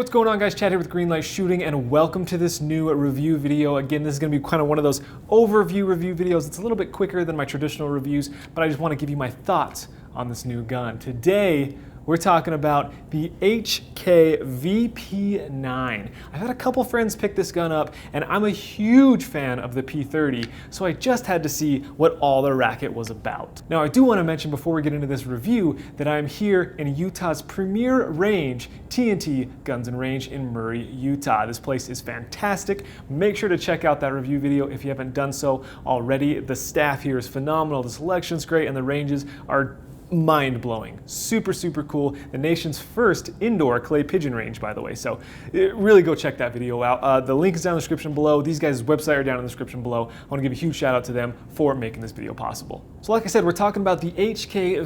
what's going on, guys? Chad here with Greenlight Shooting, and welcome to this new review video. Again, this is going to be kind of one of those overview review videos. It's a little bit quicker than my traditional reviews, but I just want to give you my thoughts on this new gun. Today, we're talking about the HK VP9. I've had a couple friends pick this gun up, and I'm a huge fan of the P30, so I just had to see what all the racket was about. Now, I do want to mention before we get into this review that I'm here in Utah's premier range, TNT Guns and Range in Murray, Utah. This place is fantastic. Make sure to check out that review video if you haven't done so already. The staff here is phenomenal, the selection's great, and the ranges are mind-blowing. Super, super cool. The nation's first indoor clay pigeon range, by the way. So really go check that video out. The link is down in the description below. These guys' website are down in the description below. I want to give a huge shout out to them for making this video possible. So like I said, we're talking about the HK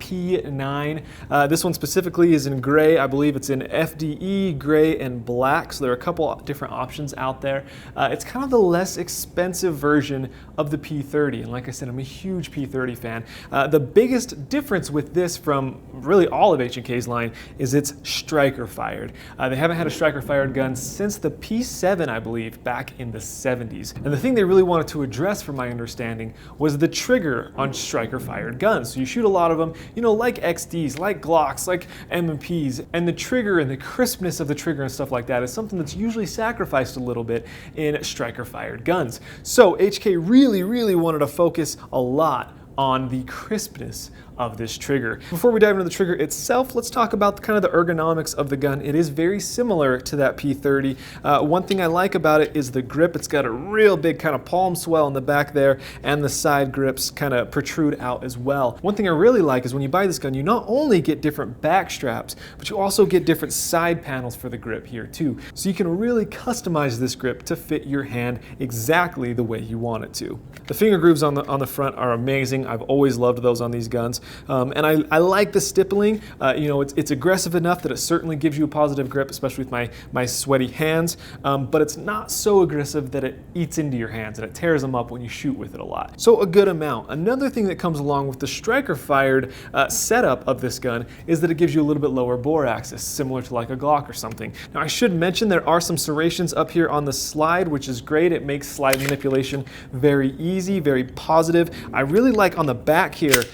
VP9. This one specifically is in gray. I believe it's in FDE, gray, and black. So there are a couple different options out there. It's kind of the less expensive version of the P30. And like I said, I'm a huge P30 fan. The biggest difference with this from really all of H&K's line is it's striker fired. They haven't had a striker fired gun since the P7, I believe, back in the 70s. And the thing they really wanted to address, from my understanding, was the trigger on striker fired guns. So you shoot a lot of them, you know, like XDs, like Glocks, like M&Ps, and the trigger and the crispness of the trigger and stuff like that is something that's usually sacrificed a little bit in striker fired guns. So HK really wanted to focus a lot on the crispness of this trigger. Before we dive into the trigger itself, let's talk about kind of the ergonomics of the gun. It is very similar to that P30. One thing I like about it is the grip. It's got a real big kind of palm swell in the back there, and the side grips kind of protrude out as well. One thing I really like is when you buy this gun, you not only get different back straps, but you also get different side panels for the grip here too. So you can really customize this grip to fit your hand exactly the way you want it to. The finger grooves on the front are amazing. I've always loved those on these guns. And I like the stippling. You know, it's aggressive enough that it certainly gives you a positive grip, especially with my sweaty hands, but it's not so aggressive that it eats into your hands and it tears them up when you shoot with it a lot. So a good amount. Another thing that comes along with the striker fired setup of this gun is that it gives you a little bit lower bore axis, similar to like a Glock or something. Now I should mention there are some serrations up here on the slide, which is great. It makes slide manipulation very easy, very positive. I really like on the back here,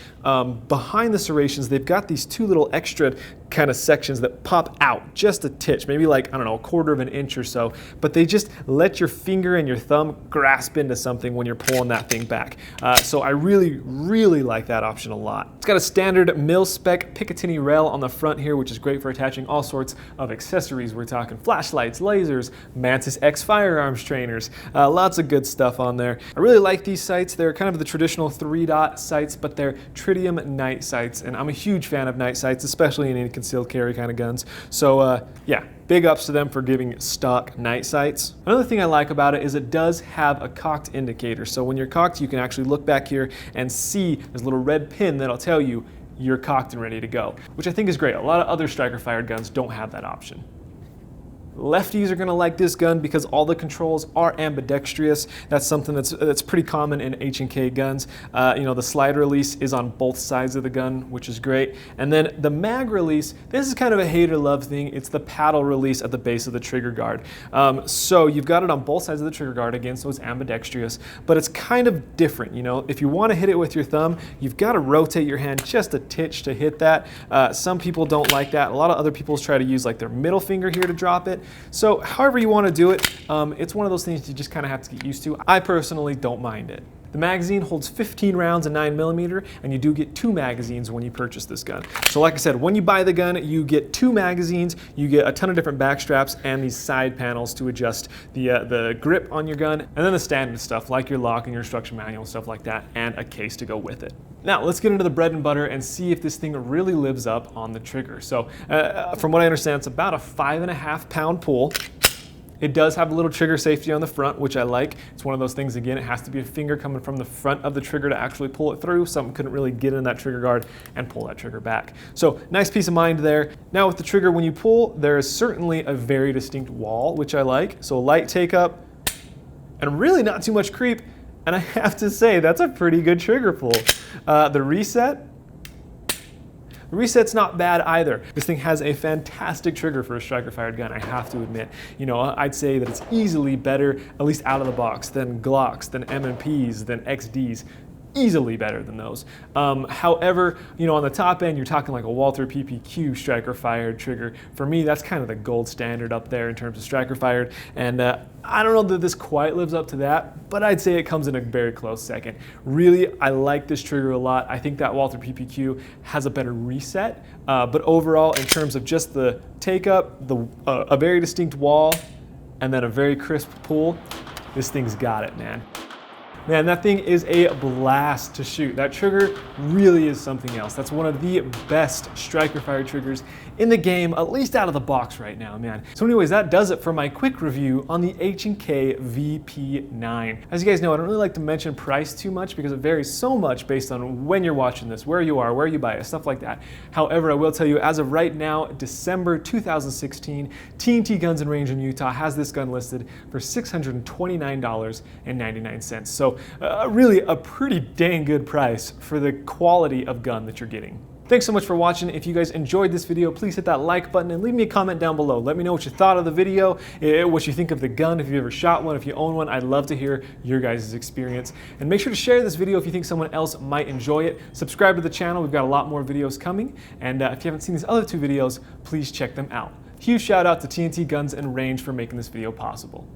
behind the serrations, they've got these two little extra kind of sections that pop out just a titch, maybe like, I don't know, a quarter of an inch or so, but they just let your finger and your thumb grasp into something when you're pulling that thing back. So I really like that option a lot. It's got a standard mil-spec Picatinny rail on the front here, which is great for attaching all sorts of accessories. We're talking flashlights, lasers, Mantis X firearms trainers, lots of good stuff on there. I really like these sights. They're kind of the traditional 3-dot sights, but they're tritium night sights, and I'm a huge fan of night sights, especially in any concealed carry kind of guns. So yeah, big ups to them for giving stock night sights. Another thing I like about it is it does have a cocked indicator. So when you're cocked, you can actually look back here and see there's a little red pin that'll tell you you're cocked and ready to go, which I think is great. A lot of other striker fired guns don't have that option. Lefties are going to like this gun because all the controls are ambidextrous. That's something that's pretty common in H&K guns. You know, the slide release is on both sides of the gun, which is great. And then the mag release, this is kind of a hate-or-love thing. It's the paddle release at the base of the trigger guard. So you've got it on both sides of the trigger guard, again, so it's ambidextrous, but it's kind of different. You know, if you want to hit it with your thumb, you've got to rotate your hand just a titch to hit that. Some people don't like that. A lot of other people try to use like their middle finger here to drop it. So however you want to do it, it's one of those things you just kind of have to get used to. I personally don't mind it. The magazine holds 15 rounds of 9mm, and you do get 2 magazines when you purchase this gun. So like I said, when you buy the gun, you get 2 magazines, you get a ton of different back straps, and these side panels to adjust the grip on your gun, and then the standard stuff like your lock and your instruction manual, stuff like that, and a case to go with it. Now let's get into the bread and butter and see if this thing really lives up on the trigger. So from what I understand, it's about a 5.5 pound pull. It does have a little trigger safety on the front, which I like. It's one of those things, again, it has to be a finger coming from the front of the trigger to actually pull it through. Something couldn't really get in that trigger guard and pull that trigger back. So nice peace of mind there. Now with the trigger, when you pull, there is certainly a very distinct wall, which I like. So light take up and really not too much creep. And I have to say, that's a pretty good trigger pull. The reset, The reset's not bad either. This thing has a fantastic trigger for a striker-fired gun, I have to admit. You know, I'd say that it's easily better, at least out of the box, than Glocks, than M&Ps, than XDs. Easily better than those. However, you know, on the top end, you're talking like a Walther PPQ striker fired trigger. For me, that's kind of the gold standard up there in terms of striker fired. And I don't know that this quite lives up to that, but I'd say it comes in a very close second. Really, I like this trigger a lot. I think that Walther PPQ has a better reset, but overall, in terms of just the take up, a very distinct wall, and then a very crisp pull, this thing's got it, man. Man, that thing is a blast to shoot. That trigger really is something else. That's one of the best striker fire triggers in the game, at least out of the box right now, man. So anyways, that does it for my quick review on the HK VP9. As you guys know, I don't really like to mention price too much because it varies so much based on when you're watching this, where you are, where you buy it, stuff like that. However, I will tell you, as of right now, December 2016, TNT Guns and Range in Utah has this gun listed for $629.99. So really a pretty dang good price for the quality of gun that you're getting. Thanks so much for watching. If you guys enjoyed this video, please hit that like button and leave me a comment down below. Let me know what you thought of the video, what you think of the gun, if you've ever shot one, if you own one. I'd love to hear your guys' experience. And make sure to share this video if you think someone else might enjoy it. Subscribe to the channel. We've got a lot more videos coming. And if you haven't seen these other two videos, please check them out. Huge shout out to TNT Guns and Range for making this video possible.